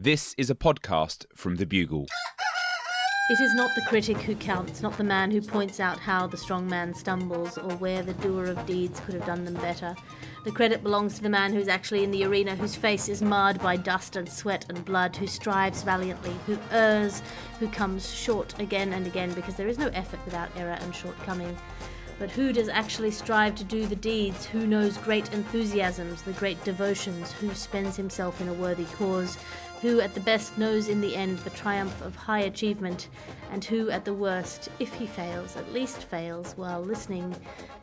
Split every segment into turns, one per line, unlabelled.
This is a podcast from The Bugle.
It is not the critic who counts, not the man who points out how the strong man stumbles or where the doer of deeds could have done them better. The credit belongs to the man who's actually in the arena, whose face is marred by dust and sweat and blood, who strives valiantly, who errs, who comes short again and again, because there is no effort without error and shortcoming. But who does actually strive to do the deeds? Who knows great enthusiasms, the great devotions? Who spends himself in a worthy cause? Who at the best knows in the end the triumph of high achievement? And who at the worst, if he fails, at least fails while listening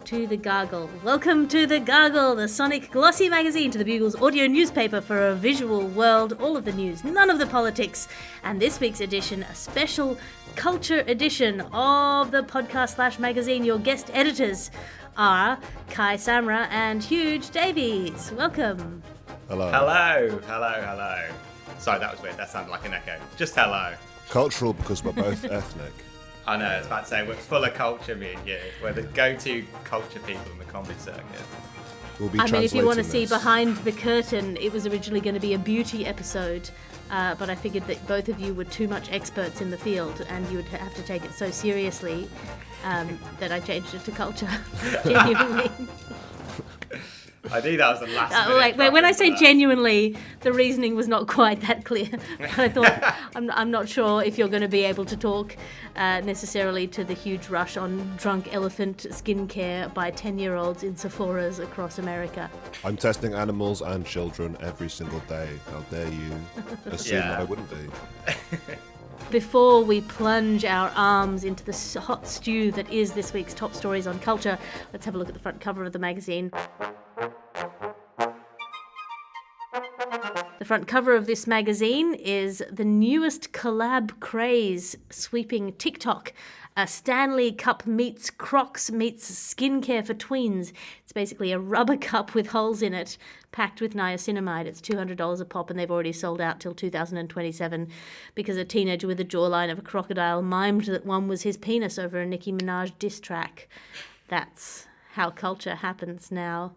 to the Gargle. Welcome to the Gargle, the sonic glossy magazine, to the Bugle's audio newspaper for a visual world. All of the news, none of the politics. And this week's edition, a special culture edition of the podcast/magazine. Your guest editors are Kai, Samra and Huge Davies. Welcome.
Hello.
Hello. Sorry, that was weird. That sounded like an echo. Just hello.
Cultural because we're both ethnic.
I know, I was about to say, we're full of culture, me and you. We're the go-to culture people in the comedy circuit.
We'll be
if you want to
translating
see
this.
behind the curtain, it was originally going to be a beauty episode, but I figured that both of you were too much experts in the field and you would have to take it so seriously that I changed it to culture. Genuinely.
I knew that was the last
wait, when I say genuinely, the reasoning was not quite that clear. But I thought, I'm not sure if you're going to be able to talk necessarily to the huge rush on drunk elephant skincare by 10-year-olds in Sephora's across America.
I'm testing animals and children every single day. How dare you assume that I wouldn't be?
Before we plunge our arms into the hot stew that is this week's top stories on culture, let's have a look at the front cover of the magazine. The front cover of this magazine is the newest collab craze sweeping TikTok. A Stanley Cup meets Crocs meets skincare for tweens. It's basically a rubber cup with holes in it, packed with niacinamide. It's $200 a pop, and they've already sold out till 2027 because a teenager with a jawline of a crocodile mimed that one was his penis over a Nicki Minaj diss track. That's how culture happens now.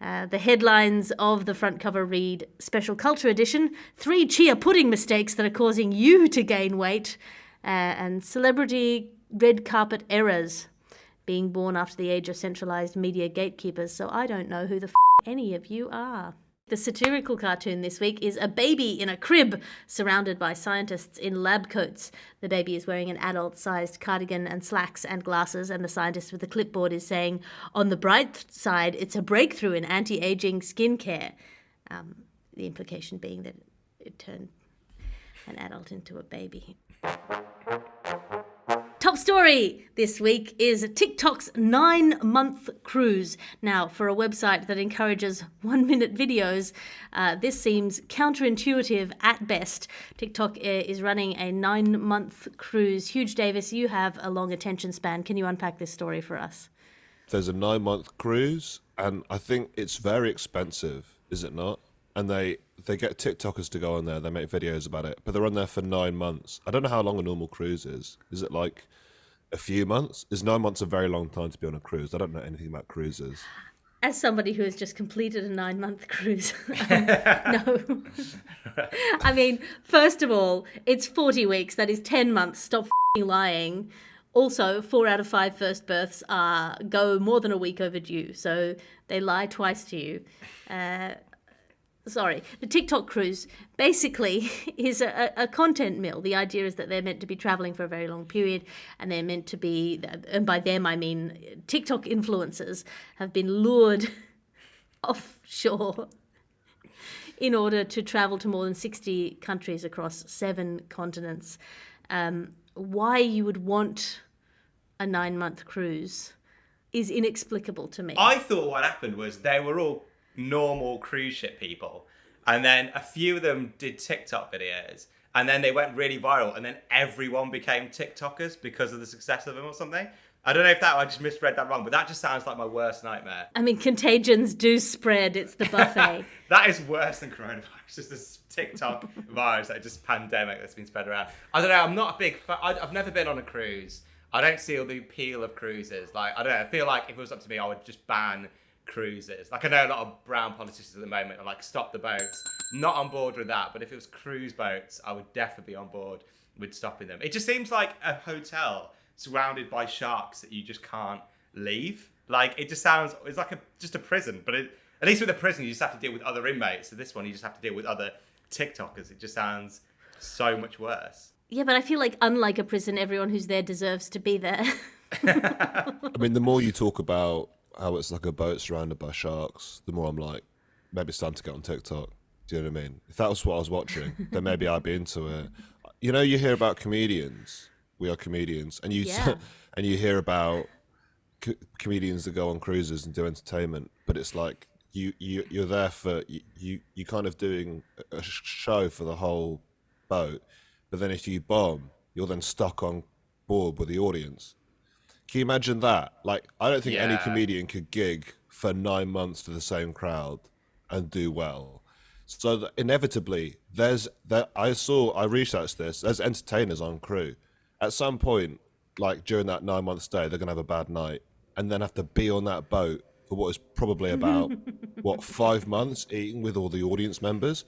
The headlines of the front cover read, Special Culture Edition, 3 chia pudding mistakes that are causing you to gain weight, and celebrity red carpet errors being born after the age of centralised media gatekeepers, so I don't know who the any of you are. The satirical cartoon this week is a baby in a crib surrounded by scientists in lab coats. The baby is wearing an adult-sized cardigan and slacks and glasses, and the scientist with the clipboard is saying, on the bright side, it's a breakthrough in anti-aging skincare. The implication being that it turned an adult into a baby. Top story this week is TikTok's 9-month cruise. Now, for a website that encourages 1-minute videos, this seems counterintuitive at best. TikTok is running a 9-month cruise. Huge Davis, you have a long attention span. Can you unpack this story for us?
There's a 9-month cruise, and I think it's very expensive, is it not? And they get TikTokers to go on there, they make videos about it, but they're on there for 9 months. I don't know how long a normal cruise is. Is it like a few months? Is 9 months a very long time to be on a cruise? I don't know anything about cruises.
As somebody who has just completed a 9-month cruise, no. I mean, first of all, it's 40 weeks. That is 10 months. Stop lying. Also, 4 out of 5 first births go more than a week overdue, so they lie twice to you. The TikTok cruise basically is a content mill. The idea is that they're meant to be traveling for a very long period, and they're meant to be, and by them I mean TikTok influencers have been lured offshore in order to travel to more than 60 countries across 7 continents. Why you would want a 9-month cruise is inexplicable to me.
I thought what happened was they were all normal cruise ship people, and then a few of them did TikTok videos, and then they went really viral, and then everyone became TikTokers because of the success of them or something. I don't know if I just misread that wrong, but that just sounds like my worst nightmare.
I mean, contagions do spread. It's the buffet.
That is worse than coronavirus. Just this TikTok virus, like just pandemic that's been spread around. I don't know. I'm not a big fan. I've never been on a cruise. I don't see all the appeal of cruises. Like, I don't know. I feel like if it was up to me, I would just ban cruises. Like I know a lot of brown politicians at the moment are like, stop the boats. Not on board with that, but if it was cruise boats, I would definitely be on board with stopping them. It just seems like a hotel surrounded by sharks that you just can't leave. Like it just sounds, it's like just a prison, but at least with a prison you just have to deal with other inmates. So this one you just have to deal with other TikTokers. It just sounds so much worse.
Yeah, but I feel like unlike a prison, everyone who's there deserves to be there.
I mean, the more you talk about how it's like a boat surrounded by sharks, the more I'm like, maybe it's time to get on TikTok. Do you know what I mean? If that was what I was watching, then maybe I'd be into it. You know, you hear about comedians. We are comedians, and you and you hear about comedians that go on cruises and do entertainment, but it's like you're there for you kind of doing a show for the whole boat, but then if you bomb, you're then stuck on board with the audience. Can you imagine that? Like, I don't think any comedian could gig for 9 months to the same crowd and do well. So that inevitably, I researched this. There's entertainers on crew. At some point, like during that 9 month stay, they're gonna have a bad night and then have to be on that boat for what is probably about 5 months, eating with all the audience members.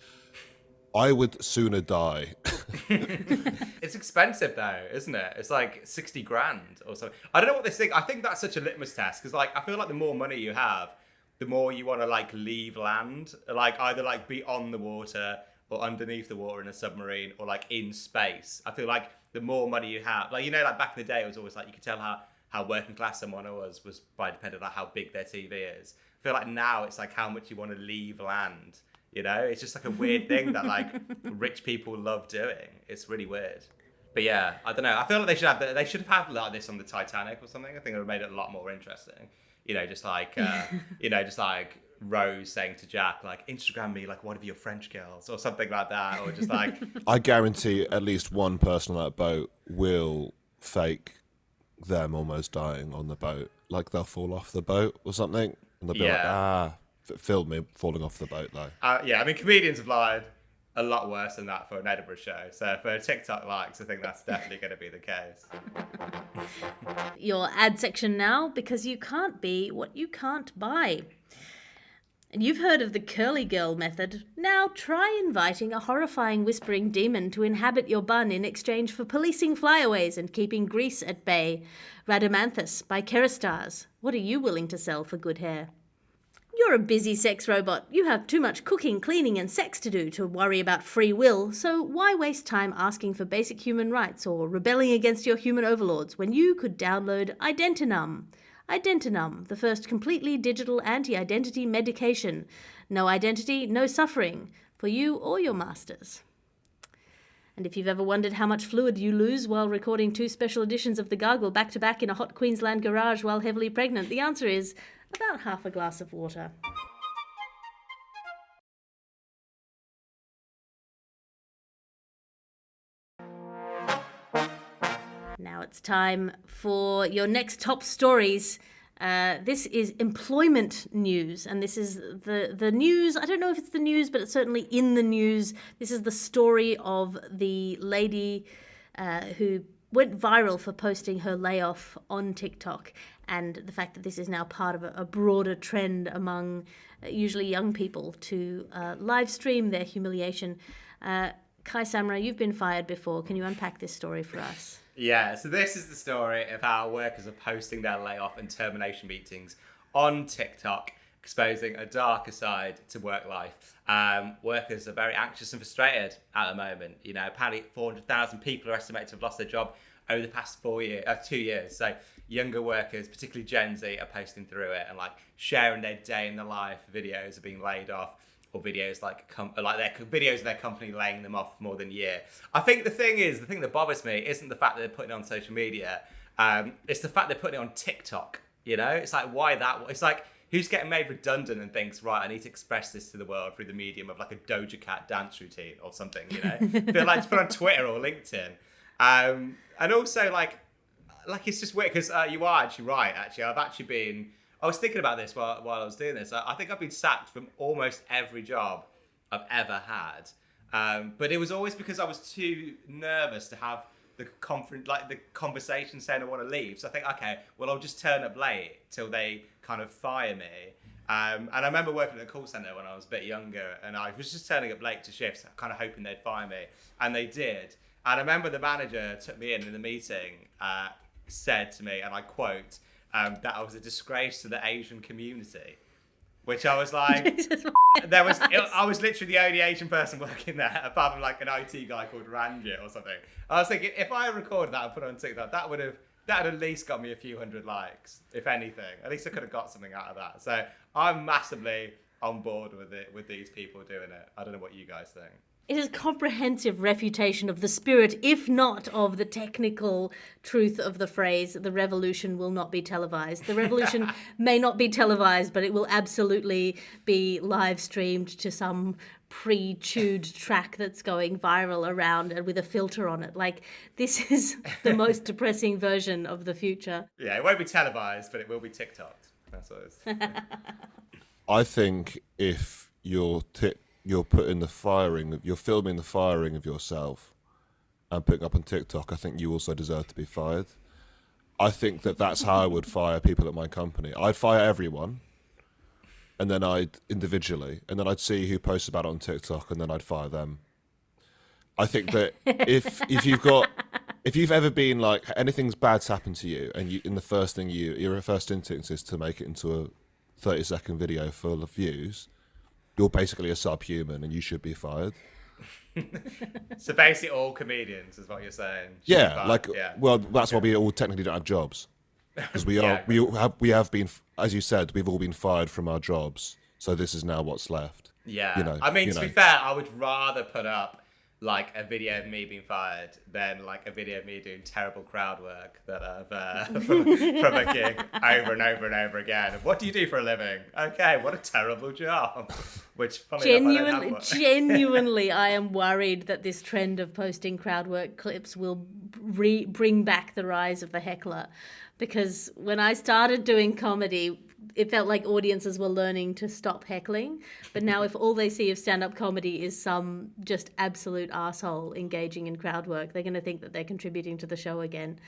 I would sooner die.
It's expensive though, isn't it? It's like 60 grand or something. I don't know what they think. I think that's such a litmus test because like I feel like the more money you have, the more you want to like leave land, like either like be on the water or underneath the water in a submarine or like in space. I feel like the more money you have, like, you know, like back in the day, it was always like you could tell how working class someone was by depending on how big their TV is. I feel like now it's like how much you want to leave land. You know, it's just like a weird thing that like rich people love doing. It's really weird. But yeah, I don't know. I feel like they should have had like this on the Titanic or something. I think it would have made it a lot more interesting. You know, just like just like Rose saying to Jack, like, Instagram me like one of your French girls or something like that, or just like.
I guarantee at least one person on that boat will fake them almost dying on the boat, like they'll fall off the boat or something, and they'll be like, filmed me falling off the boat though.
I mean, comedians have lied a lot worse than that for an Edinburgh show. So for TikTok likes, I think that's definitely going to be the case.
Your ad section now, because you can't be what you can't buy. And you've heard of the curly girl method. Now try inviting a horrifying whispering demon to inhabit your bun in exchange for policing flyaways and keeping grease at bay. Rhadamanthus by Kerastars. What are you willing to sell for good hair? You're a busy sex robot. You have too much cooking, cleaning and sex to do to worry about free will, so why waste time asking for basic human rights or rebelling against your human overlords when you could download Identinum? Identinum, the first completely digital anti-identity medication. No identity, no suffering, for you or your masters. And if you've ever wondered how much fluid you lose while recording 2 special editions of the Gargle back-to-back in a hot Queensland garage while heavily pregnant, the answer is about half a glass of water. Now it's time for your next top stories. This is employment news, and this is the news. I don't know if it's the news, but it's certainly in the news. This is the story of the lady who went viral for posting her layoff on TikTok, and the fact that this is now part of a broader trend among usually young people to live stream their humiliation. Kai Samra, you've been fired before. Can you unpack this story for us?
Yeah, so this is the story of how workers are posting their layoff and termination meetings on TikTok, exposing a darker side to work life. Workers are very anxious and frustrated at the moment. You know, apparently 400,000 people are estimated to have lost their job over the past 2 years. So younger workers, particularly Gen Z, are posting through it and like sharing their day in the life videos of being laid off, or videos like their videos of their company laying them off for more than a year. I think the thing that bothers me isn't the fact that they're putting it on social media. It's the fact they're putting it on TikTok. You know, it's like, why that? It's like, who's getting made redundant and thinks, right, I need to express this to the world through the medium of like a Doja Cat dance routine or something, you know? Feel like to put on Twitter or LinkedIn. And also like it's just weird because you are actually right, actually. I was thinking about this while I was doing this. I think I've been sacked from almost every job I've ever had. But it was always because I was too nervous to have the conversation saying I want to leave. So I think, okay, well, I'll just turn up late till they kind of fire me. And I remember working at a call centre when I was a bit younger, and I was just turning up late to shifts, kind of hoping they'd fire me, and they did. And I remember the manager took me in the meeting, said to me, and I quote, that I was a disgrace to the Asian community. Which I was like, I was literally the only Asian person working there, apart from like an IT guy called Ranjit or something. I was thinking, if I recorded that and put it on TikTok, that would at least got me a few hundred likes, if anything. At least I could have got something out of that. So I'm massively on board with it, with these people doing it. I don't know what you guys think.
It is a comprehensive refutation of the spirit, if not of the technical truth of the phrase, the revolution will not be televised. The revolution may not be televised, but it will absolutely be live streamed to some pre-chewed track that's going viral around and with a filter on it. Like, this is the most depressing version of the future.
Yeah, it won't be televised, but it will be TikToked. That's what it is.
I think if you're filming the firing of yourself and putting up on TikTok, I think you also deserve to be fired. I think that's how I would fire people at my company. I'd fire everyone, and then I'd see who posts about it on TikTok, and then I'd fire them. I think that if you've ever been like, anything's bad's happened to you, and the first thing your first instinct is to make it into a 30-second video full of views, you're basically a subhuman and you should be fired.
So basically all comedians is what you're saying.
Well, that's why we all technically don't have jobs. Because we have been, as you said, we've all been fired from our jobs. So this is now what's left.
Yeah. To be fair, I would rather put up like a video of me being fired than like a video of me doing terrible crowd work that I've from a gig over and over and over again. What do you do for a living? Okay, what a terrible job. Which
genuinely, I am worried that this trend of posting crowd work clips will bring back the rise of the heckler. Because when I started doing comedy, it felt like audiences were learning to stop heckling. But now if all they see of stand-up comedy is some just absolute arsehole engaging in crowd work, they're going to think that they're contributing to the show again,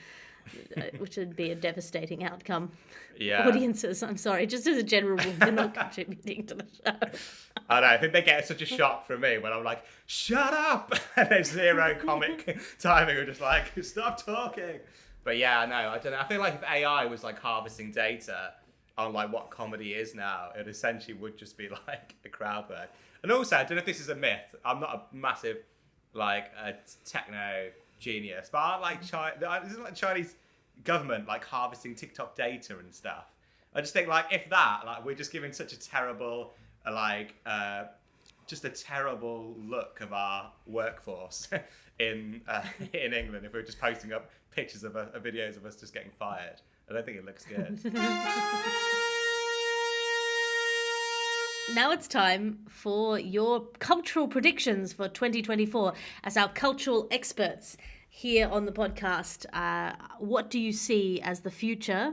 which would be a devastating outcome.
Yeah.
Audiences, I'm sorry, just as a general rule, they're not contributing to the show.
I know, I think they get such a shock from me when I'm like, shut up! And there's zero comic timing. We're just like, stop talking. But yeah, no, I don't know. I feel like if AI was like harvesting data on like what comedy is now, it essentially would just be like a crowd work. And also, I don't know if this is a myth. I'm not a massive like a techno genius, but I like isn't like Chinese government like harvesting TikTok data and stuff. I just think like if that, like we're just giving such a terrible just a terrible look of our workforce in England if we're just posting up pictures of videos of us just getting fired. I don't think it looks good.
Now it's time for your cultural predictions for 2024. As our cultural experts here on the podcast, what do you see as the future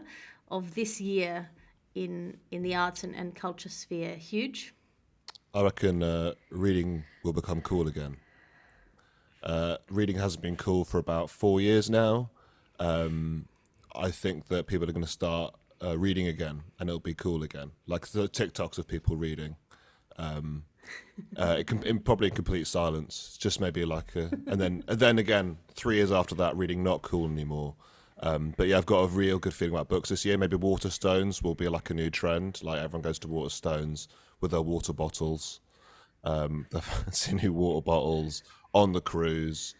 of this year in the arts and culture sphere? Huge?
I reckon reading will become cool again. Reading hasn't been cool for about 4 years now. I think that people are going to start reading again, and it'll be cool again. Like the TikToks of people reading. Probably in complete silence. Just maybe like and then again, 3 years after that, reading not cool anymore. But yeah, I've got a real good feeling about books this year. Maybe Waterstones will be like a new trend. Like everyone goes to Waterstones with their water bottles. The fancy new water bottles on the cruise.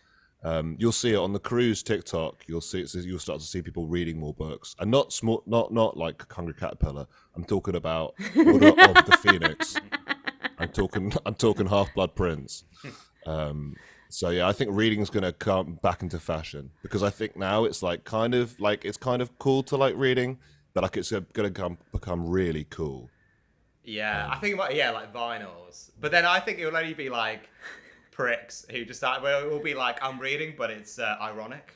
You'll see it on the cruise TikTok. You'll start to see people reading more books, and not like Hungry Caterpillar. I'm talking about Order of the Phoenix. I'm talking Half-Blood Prince. So yeah, I think reading is going to come back into fashion, because I think now it's like kind of cool to like reading, but like it's going to become really cool.
Yeah, I think like vinyls, but then I think it will only be like pricks who just start. Well, it will be like I'm reading, but it's ironic.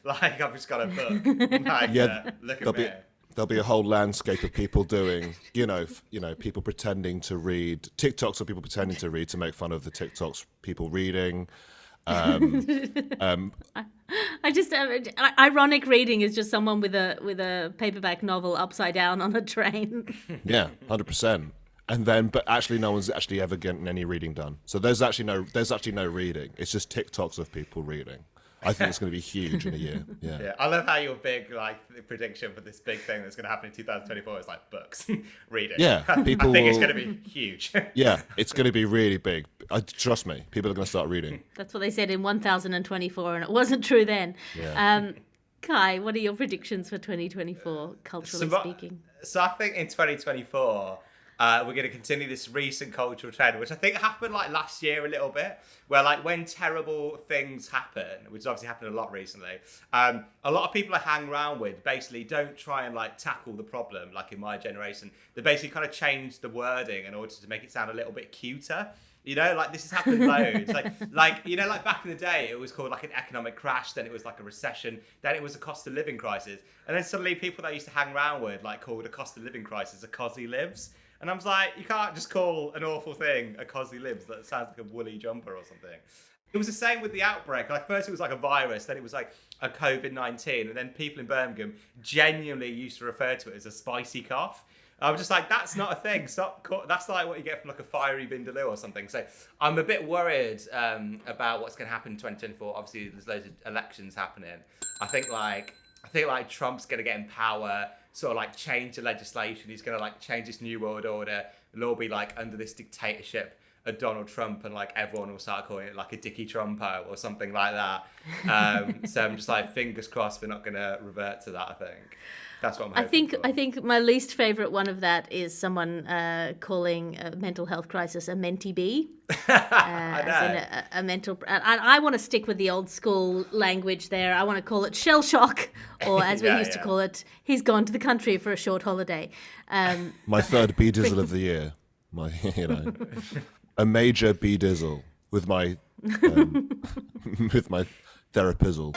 Like I've just got a book. Like, look at me.
There'll be a whole landscape of people doing, people pretending to read TikToks of people pretending to read to make fun of the TikToks people reading.
I I just ironic reading is just someone with a paperback novel upside down on a train.
Yeah, 100%. And then, but actually, no one's actually ever getting any reading done. So there's actually no reading. It's just TikToks of people reading. I think it's going to be huge in a year. Yeah.
I love how your big prediction for this big thing that's going to happen in 2024 is like books, reading.
Yeah, people.
I think it's going to be huge.
Yeah, it's going to be really big. Trust me, people are going to start reading.
That's what they said in 1024, and it wasn't true then.
Yeah.
Kai, what are your predictions for 2024, culturally speaking?
So I think in 2024. We're going to continue this recent cultural trend, which I think happened like last year a little bit, where like when terrible things happen, which has obviously happened a lot recently, a lot of people I hang around with basically don't try and like tackle the problem like in my generation. They basically kind of change the wording in order to make it sound a little bit cuter. You know, like this has happened loads. like you know, like back in the day, it was called like an economic crash. Then it was like a recession. Then it was a cost of living crisis. And then suddenly people that I used to hang around with like called a cost of living crisis a cosy lives. And I was like, you can't just call an awful thing a cosy libs. That sounds like a woolly jumper or something. It was the same with the outbreak. Like first it was like a virus, then it was like a COVID-19, and then people in Birmingham genuinely used to refer to it as a spicy cough. I was just like, that's not a thing. That's like what you get from like a fiery vindaloo or something. So I'm a bit worried about what's going to happen in 2024. Obviously, there's loads of elections happening. I think Trump's going to get in power, sort of like change the legislation. He's going to like change this new world order. It'll all be like under this dictatorship of Donald Trump, and like everyone will start calling it like a Dickie Trumpo or something like that. So I'm just like, fingers crossed we're not going to revert to that, I think. That's what I'm hoping for.
I think my least favourite one of that is someone calling a mental health crisis a mentee bee. As in a mental... I want to stick with the old school language there. I want to call it shell shock, or as we used to call it, he's gone to the country for a short holiday.
My third bee dizzle of the year. A major bee dizzle with my therapizzle.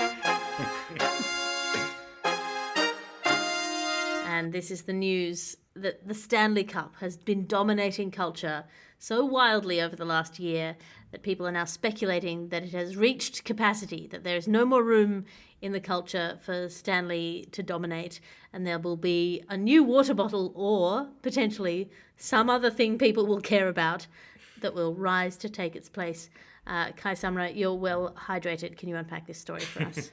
And this is the news that the Stanley Cup has been dominating culture so wildly over the last year that people are now speculating that it has reached capacity, that there is no more room in the culture for Stanley to dominate, and there will be a new water bottle or potentially some other thing people will care about that will rise to take its place. Kai, Samra, you're well hydrated. Can you unpack this story for us?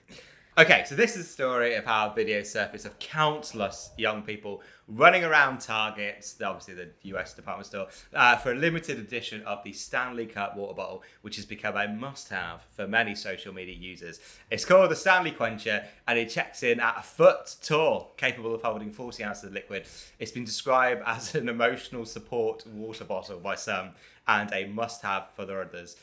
Okay, so this is a story of how videos surface of countless young people running around Targets, obviously the US department store, for a limited edition of the Stanley Cup water bottle, which has become a must-have for many social media users. It's called the Stanley Quencher, and it checks in at a foot tall, capable of holding 40 ounces of liquid. It's been described as an emotional support water bottle by some, and a must-have for the others.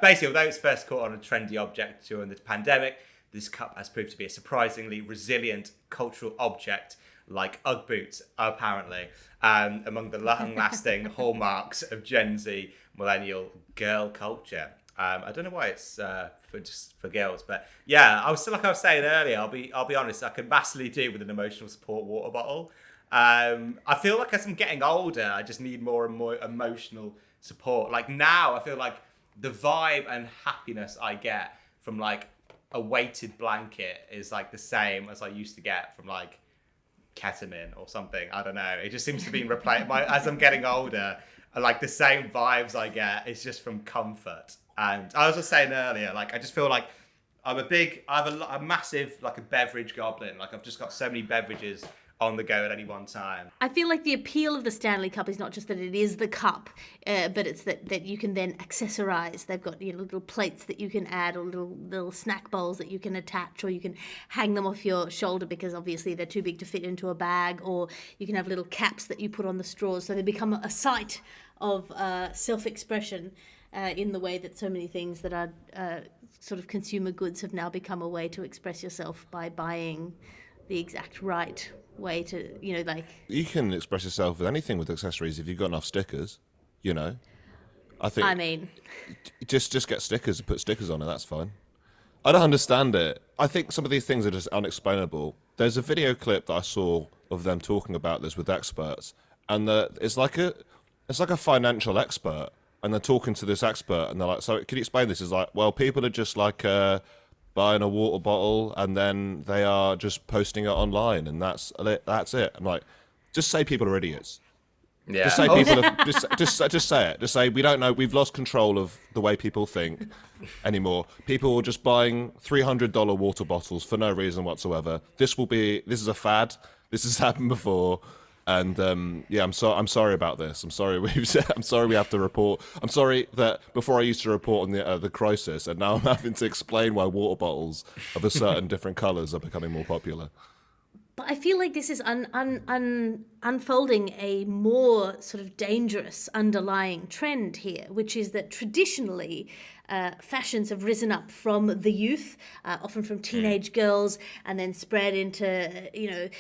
Basically, although it's first caught on a trendy object during the pandemic, this cup has proved to be a surprisingly resilient cultural object, like Ugg boots, apparently, among the long-lasting hallmarks of Gen Z millennial girl culture. I don't know why it's for girls, but yeah, I was saying earlier. I'll be honest. I can massively do with an emotional support water bottle. I feel like as I'm getting older, I just need more and more emotional support. Like now, I feel like the vibe and happiness I get from like a weighted blanket is like the same as I used to get from like ketamine or something. I don't know. It just seems to be replaced as I'm getting older. Like the same vibes I get is just from comfort. And I was just saying earlier, like I just feel like I have a massive like a beverage goblin. Like I've just got so many beverages on the go at any one time.
I feel like the appeal of the Stanley Cup is not just that it is the cup, but it's that you can then accessorize. They've got little plates that you can add, or little snack bowls that you can attach, or you can hang them off your shoulder because obviously they're too big to fit into a bag, or you can have little caps that you put on the straws, so they become a site of self-expression in the way that so many things that are sort of consumer goods have now become a way to express yourself by buying the exact right way to, like... You
can express yourself with anything with accessories if you've got enough stickers, I mean... Just get stickers and put stickers on it, that's fine. I don't understand it. I think some of these things are just unexplainable. There's a video clip that I saw of them talking about this with experts, and it's like a financial expert, and they're talking to this expert, and they're like, so can you explain this? It's like, well, people are just like... buying a water bottle, and then they are just posting it online, and that's it. I'm like, just say people are idiots.
Yeah.
Just say people have, just say it. Just say we don't know. We've lost control of the way people think anymore. People are just buying $300 water bottles for no reason whatsoever. This is a fad. This has happened before, and I'm sorry about this. I'm sorry we have to report. I'm sorry that before I used to report on the crisis, and now I'm having to explain why water bottles of a certain different colours are becoming more popular.
But I feel like this is unfolding a more sort of dangerous underlying trend here, which is that traditionally fashions have risen up from the youth, often from teenage girls, and then spread into,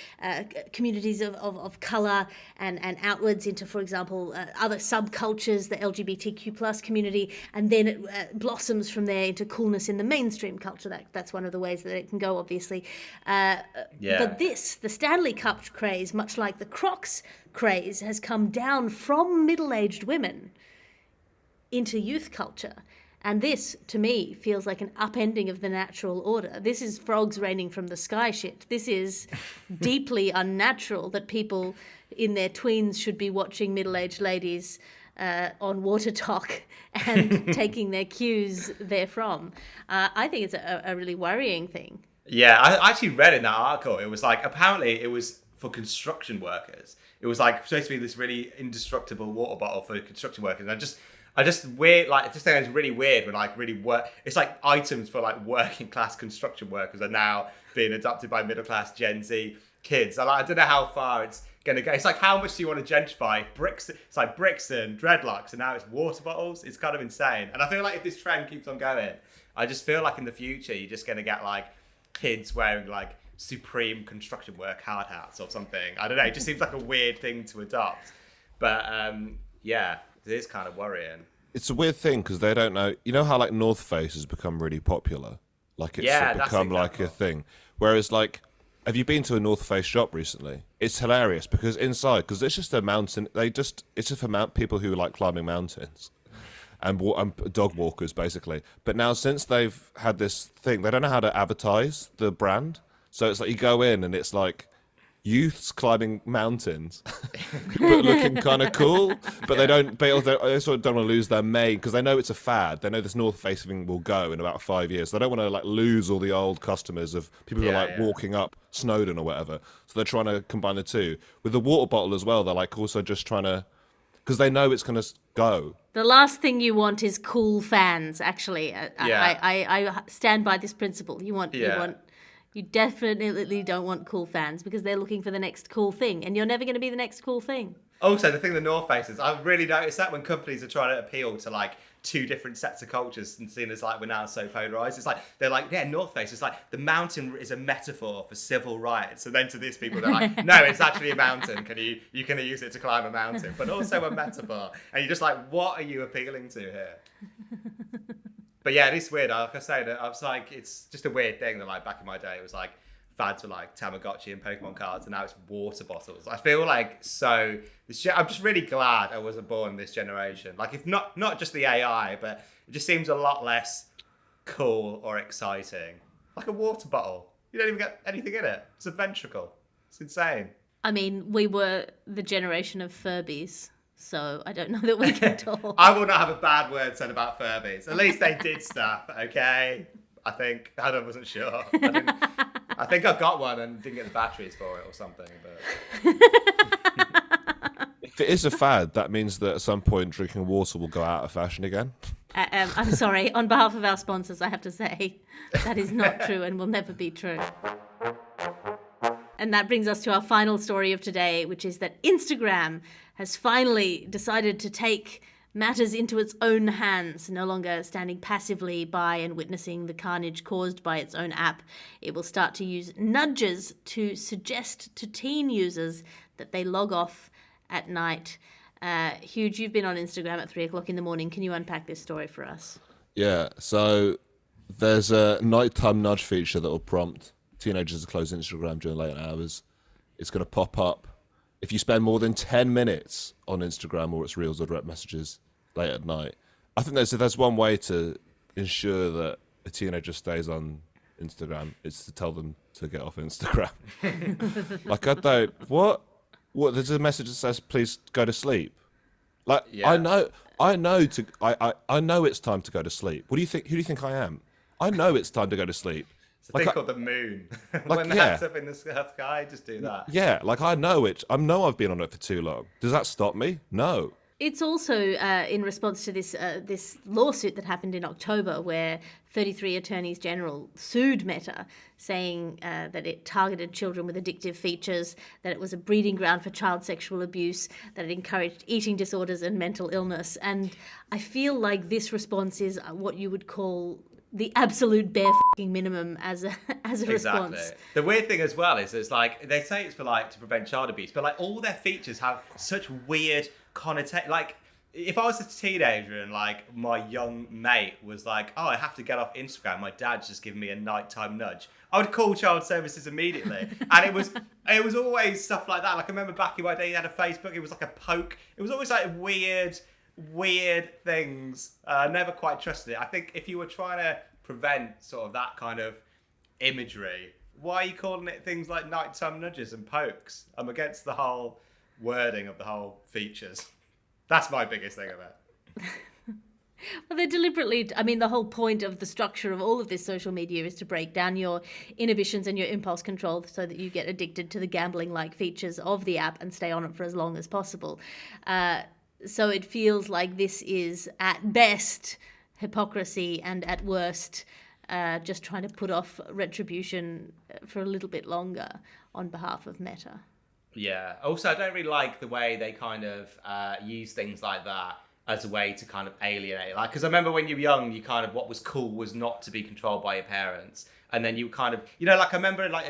communities of colour and outwards into, for example, other subcultures, the LGBTQ plus community, and then it blossoms from there into coolness in the mainstream culture. That's one of the ways that it can go, obviously. But the Stanley Cup craze, much like the Crocs craze, has come down from middle-aged women into youth culture. And this, to me, feels like an upending of the natural order. This is frogs raining from the sky shit. This is deeply unnatural that people in their tweens should be watching middle-aged ladies on Water Talk and taking their cues therefrom. I think it's a really worrying thing.
Yeah, I actually read in that article, it was like, apparently it was for construction workers. It was like supposed to be this really indestructible water bottle for construction workers. And I just think it's really weird when like really it's like items for like working class construction workers are now being adopted by middle class Gen Z kids. And I don't know how far it's going to go. It's like, how much do you want to gentrify bricks? It's like bricks and dreadlocks, and now it's water bottles. It's kind of insane. And I feel like if this trend keeps on going, I just feel like in the future you're just going to get like kids wearing like Supreme construction work hard hats or something. I don't know. It just seems like a weird thing to adopt. But it is kind of worrying. It's
a weird thing because they don't know. You know how like North Face has become really popular? Like it's become like a thing. Whereas like, have you been to a North Face shop recently? It's hilarious because inside, because it's just a mountain. It's just for people who like climbing mountains and dog walkers basically. But now since they've had this thing, they don't know how to advertise the brand. So it's like you go in and it's like youths climbing mountains, but looking kind of cool. But they sort of don't want to lose their main, because they know it's a fad. They know this North Face thing will go in about 5 years. So they don't want to like lose all the old customers of people who are like walking up Snowdon or whatever. So they're trying to combine the two. With the water bottle as well, they're like also just trying to, because they know it's going to go.
The last thing you want is cool fans, actually. I stand by this principle. You definitely don't want cool fans because they're looking for the next cool thing, and you're never going to be the next cool thing.
Also, the thing with the North Faces, I've really noticed that when companies are trying to appeal to like two different sets of cultures, and seeing as like we're now so polarized, it's like they're like, yeah, North Face is like the mountain is a metaphor for civil rights, and then to these people they're like, no, it's actually a mountain. You can use it to climb a mountain, but also a metaphor, and you're just like, what are you appealing to here? But yeah, it is weird. Like I say, I was like, it's just a weird thing that like back in my day, it was like fads were like Tamagotchi and Pokemon cards, and now it's water bottles. I feel like I'm just really glad I wasn't born in this generation. Like, if not just the AI, but it just seems a lot less cool or exciting. Like a water bottle, you don't even get anything in it. It's a ventricle. It's insane.
I mean, we were the generation of Furbies. So I don't know that we can talk.
I will not have a bad word said about Furbies. At least they did stuff, okay? I wasn't sure. I think I got one and didn't get the batteries for it or something. But
if it is a fad, that means that at some point drinking water will go out of fashion again.
I'm sorry. On behalf of our sponsors, I have to say that is not true and will never be true. And that brings us to our final story of today, which is that Instagram has finally decided to take matters into its own hands, no longer standing passively by and witnessing the carnage caused by its own app. It will start to use nudges to suggest to teen users that they log off at night. Huge, you've been on Instagram at 3 o'clock in the morning. Can you unpack this story for us?
Yeah, so there's a nighttime nudge feature that will prompt teenagers to close Instagram during late hours. It's going to pop up if you spend more than 10 minutes on Instagram or its Reels or direct messages late at night. I think there's one way to ensure that a teenager stays on Instagram. It's to tell them to get off Instagram. Like, I don't. What? There's a message that says, "Please go to sleep." Like,
Yeah.
I know. I know it's time to go to sleep. What do you think? Who do you think I am? I know it's time to go to sleep.
It's a thing called the moon.
Like,
When that's up in the sky, just do that.
Yeah, like I know it. I know I've been on it for too long. Does that stop me? No.
It's also in response to this lawsuit that happened in October, where 33 attorneys general sued Meta, saying that it targeted children with addictive features, that it was a breeding ground for child sexual abuse, that it encouraged eating disorders and mental illness. And I feel like this response is what you would call the absolute bare minimum as a response.
The weird thing as well is, it's like they say it's for like to prevent child abuse, but like all their features have such weird connotation. Like, if I was a teenager and like my young mate was like, "Oh, I have to get off Instagram. My dad's just giving me a nighttime nudge," I would call child services immediately. And it was always stuff like that. Like, I remember back in my day, you had a Facebook. It was like a poke. It was always like weird things. Never quite trusted it. I think if you were trying to prevent sort of that kind of imagery, why are you calling it things like nighttime nudges and pokes? I'm against the whole wording of the whole features. That's my biggest thing of it.
Well, they're deliberately, I mean, the whole point of the structure of all of this social media is to break down your inhibitions and your impulse control so that you get addicted to the gambling-like features of the app and stay on it for as long as possible. So it feels like this is, at best, hypocrisy, and at worst, just trying to put off retribution for a little bit longer on behalf of Meta.
Yeah. Also, I don't really like the way they kind of use things like that as a way to kind of alienate. Like, because I remember when you were young, you kind of, what was cool was not to be controlled by your parents. And then you kind of, you know, like I remember like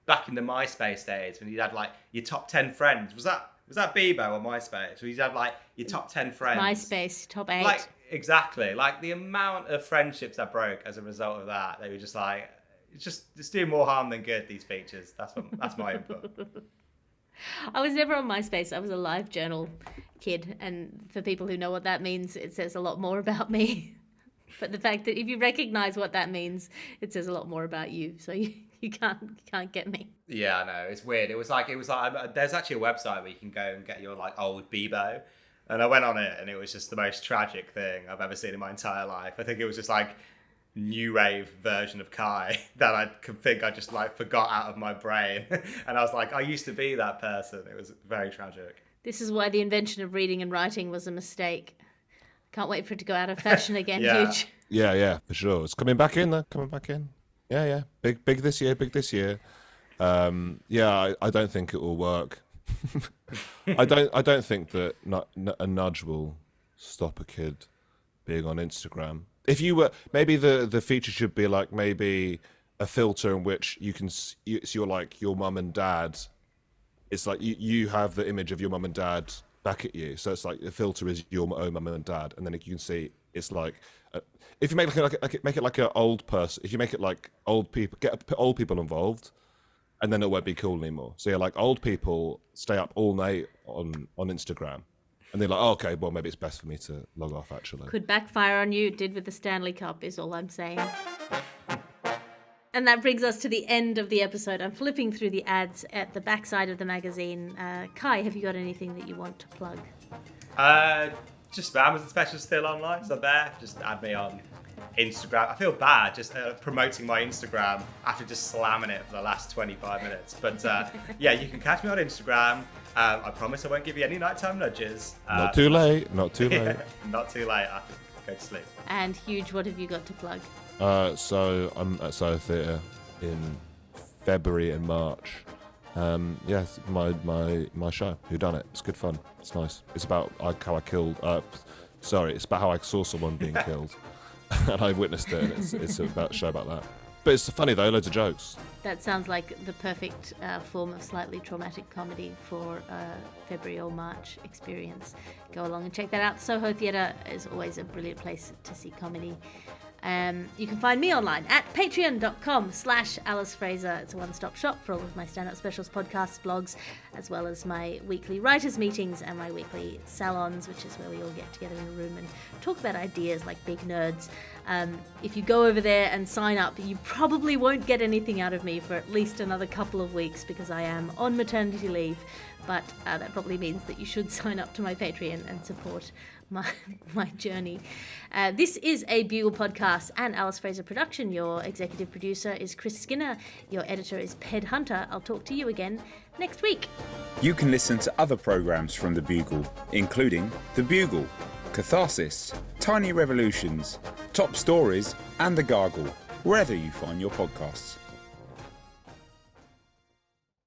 back in the MySpace days when you'd had like your top 10 friends. Was that Bebo or MySpace? Where you'd have like your top 10 friends.
MySpace, top 8.
Like, exactly. Like the amount of friendships that broke as a result of that. They were just like, it's doing more harm than good, these features. That's my input.
I was never on MySpace. I was a LiveJournal kid, and for people who know what that means, it says a lot more about me. But the fact that if you recognize what that means, it says a lot more about you. So you can't get me.
Yeah, I know. It's weird. It was like there's actually a website where you can go and get your like old Bebo, and I went on it, and it was just the most tragic thing I've ever seen in my entire life. I think it was just like new wave version of Kai that I could think I just like forgot out of my brain. And I was like, I used to be that person. It was very tragic.
This is why the invention of reading and writing was a mistake. Can't wait for it to go out of fashion again,
Yeah.
Huge.
Yeah, for sure. It's coming back in, though. Coming back in. Yeah. Big this year. I don't think it will work. I don't think that a nudge will stop a kid being on Instagram. If you were, maybe the feature should be like maybe a filter in which you can, it's your like your mum and dad. It's like you have the image of your mum and dad back at you. So it's like the filter is your own mum and dad, and then you can see it's like if you make make it like an old person. If you make it like old people, put old people involved, and then it won't be cool anymore. So yeah, like old people stay up all night on Instagram. And they're like, oh, okay, well, maybe it's best for me to log off, actually.
Could backfire on you. It did with the Stanley Cup, is all I'm saying. And that brings us to the end of the episode. I'm flipping through the ads at the backside of the magazine. Kai, have you got anything that you want to plug?
Just Amazon Special still online, so there. Just add me on Instagram. I feel bad just promoting my Instagram after just slamming it for the last 25 minutes. But yeah, you can catch me on Instagram. I promise I won't give you any nighttime nudges.
Not too late.
Not too late. I can go to sleep.
And Huge, what have you got to plug?
So I'm at Soho Theatre in February and March. Yes, my show. Who Done It? It's good fun. It's nice. It's about how I killed. It's about how I saw someone being killed, and I witnessed it. And it's about a show about that. But it's funny though. Loads of jokes.
That sounds like the perfect form of slightly traumatic comedy for February or March experience. Go along and check that out. Soho Theatre is always a brilliant place to see comedy. You can find me online at patreon.com/Alice Fraser. It's a one-stop shop for all of my stand-up specials, podcasts, blogs, as well as my weekly writers' meetings and my weekly salons, which is where we all get together in a room and talk about ideas like big nerds. If you go over there and sign up, you probably won't get anything out of me for at least another couple of weeks because I am on maternity leave. But that probably means that you should sign up to my Patreon and support my journey. This is a Bugle podcast and Alice Fraser production. Your executive producer is Chris Skinner. Your editor is Ped Hunter. I'll talk to you again next week.
You can listen to other programmes from The Bugle, including The Bugle, Catharsis, Tiny Revolutions, Top Stories and The Gargle, wherever you find your podcasts.